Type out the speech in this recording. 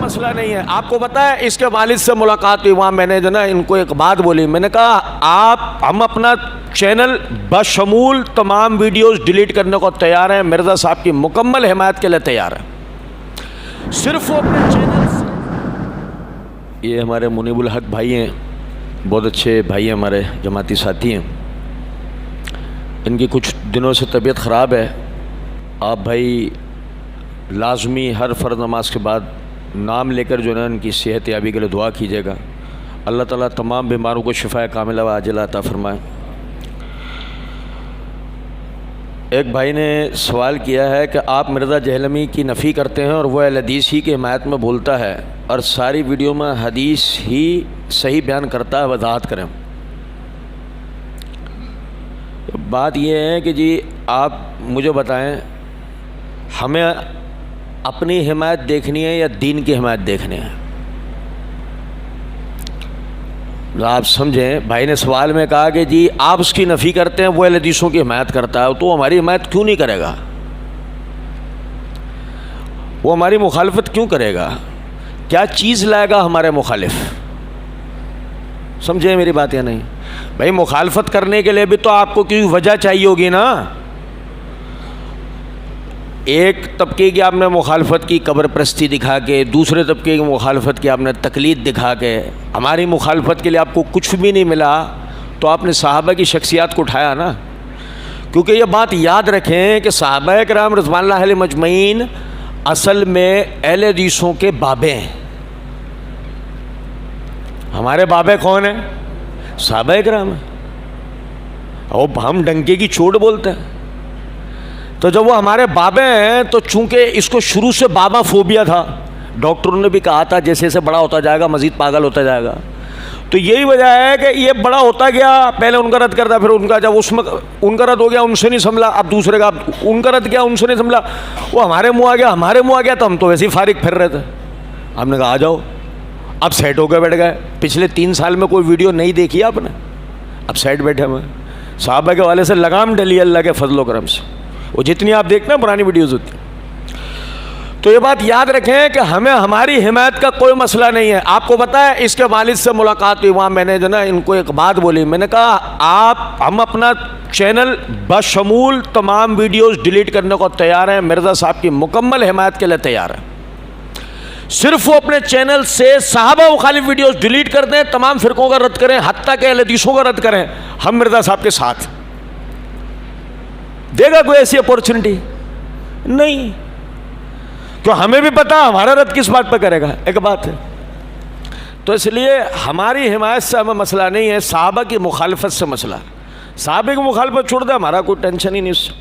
مسئلہ نہیں ہے. آپ کو پتا ہے اس کے والد سے ملاقات ہوئی, وہاں میں نے جو نا ان کو ایک بات بولی, میں نے کہا ہم اپنا چینل بشمول تمام ویڈیوز ڈیلیٹ کرنے کو تیار ہیں, مرزا صاحب کی مکمل حمایت کے لیے تیار ہیں, صرف وہ اپنے چینل سے. یہ ہمارے منیب الحق بھائی ہیں, بہت اچھے بھائی ہیں, ہمارے جماعتی ساتھی ہیں. ان کی کچھ دنوں سے طبیعت خراب ہے. آپ بھائی لازمی ہر فرض نماز کے بعد نام لے کر جو ہے ان کی صحت یابی کے لیے دعا کیجیے گا. اللہ تعالیٰ تمام بیماروں کو شفا کاملہ و عاجلہ عطا فرمائے. ایک بھائی نے سوال کیا ہے کہ آپ مرزا جہلمی کی نفی کرتے ہیں اور وہ اہل حدیث ہی کی حمایت میں بولتا ہے اور ساری ویڈیو میں حدیث ہی صحیح بیان کرتا ہے, وضاحت کریں. بات یہ ہے کہ جی آپ مجھے بتائیں, ہمیں اپنی حمایت دیکھنی ہے یا دین کی حمایت دیکھنی ہے؟ آپ سمجھیں, بھائی نے سوال میں کہا کہ جی آپ اس کی نفی کرتے ہیں, وہ اہل حدیثوں کی حمایت کرتا ہے, تو ہماری حمایت کیوں نہیں کرے گا؟ وہ ہماری مخالفت کیوں کرے گا؟ کیا چیز لائے گا ہمارے مخالف؟ سمجھیں میری بات یا نہیں؟ بھائی مخالفت کرنے کے لیے بھی تو آپ کو کوئی وجہ چاہیے ہوگی نا. ایک طبقے کی آپ نے مخالفت کی قبر پرستی دکھا کے, دوسرے طبقے کی مخالفت کی آپ نے تقلید دکھا کے. ہماری مخالفت کے لیے آپ کو کچھ بھی نہیں ملا تو آپ نے صحابہ کی شخصیات کو اٹھایا نا. کیونکہ یہ بات یاد رکھیں کہ صحابہ کرام رضوان اللہ علیہم اجمعین اصل میں اہل حدیثوں کے بابے ہیں. ہمارے بابے کون ہیں؟ صحابہ کرام ہیں. اور ہم ڈنکے کی چوٹ بولتے ہیں. تو جب وہ ہمارے بابے ہیں تو چونکہ اس کو شروع سے بابا فوبیا تھا, ڈاکٹروں نے بھی کہا تھا جیسے جیسے بڑا ہوتا جائے گا مزید پاگل ہوتا جائے گا. تو یہی وجہ ہے کہ یہ بڑا ہوتا گیا, پہلے ان کا رد کرتا, پھر ان کا جب اس میں ان کا رد ہو گیا ان سے نہیں سنبھلا, اب دوسرے کا ان کا رد کیا ان سے نہیں سنبھلا, وہ ہمارے منہ آ گیا, تو ہم تو ویسے ہی فارغ پھر رہے تھے. ہم نے کہا آ جاؤ, اب سیٹ ہو کے بیٹھ گئے. پچھلے 3 سال میں کوئی ویڈیو نہیں دیکھی آپ نے, اب سیٹ بیٹھے ہوئے. صحابہ کے والے سے لگام ڈلی اللہ کے فضل و کرم سے, وہ جتنی آپ دیکھتے ہیں پرانی ویڈیوز ہوتی ہیں. تو یہ بات یاد رکھیں کہ ہمیں ہماری حمایت کا کوئی مسئلہ نہیں ہے. آپ کو پتا ہے اس کے والد سے ملاقات ہوئی, وہاں میں نے جو نا ان کو ایک بات بولی, میں نے کہا ہم اپنا چینل بشمول تمام ویڈیوز ڈیلیٹ کرنے کو تیار ہیں, مرزا صاحب کی مکمل حمایت کے لیے تیار ہیں, صرف وہ اپنے چینل سے صحابہ مخالف ویڈیوز ڈیلیٹ کر دیں, تمام فرقوں کا رد کریں, حتیٰ کہ اہل حدیثوں کا رد کریں. ہم مرزا صاحب کے ساتھ. دے گا کوئی ایسی اپورچونٹی؟ نہیں. تو ہمیں بھی پتا ہمارا رد کس بات پہ کرے گا, ایک بات ہے. تو اس لیے ہماری حمایت سے ہمیں مسئلہ نہیں ہے, صحابہ کی مخالفت سے مسئلہ. صحابہ کی مخالفت چھوڑ دے, ہمارا کوئی ٹینشن ہی نہیں اس سے.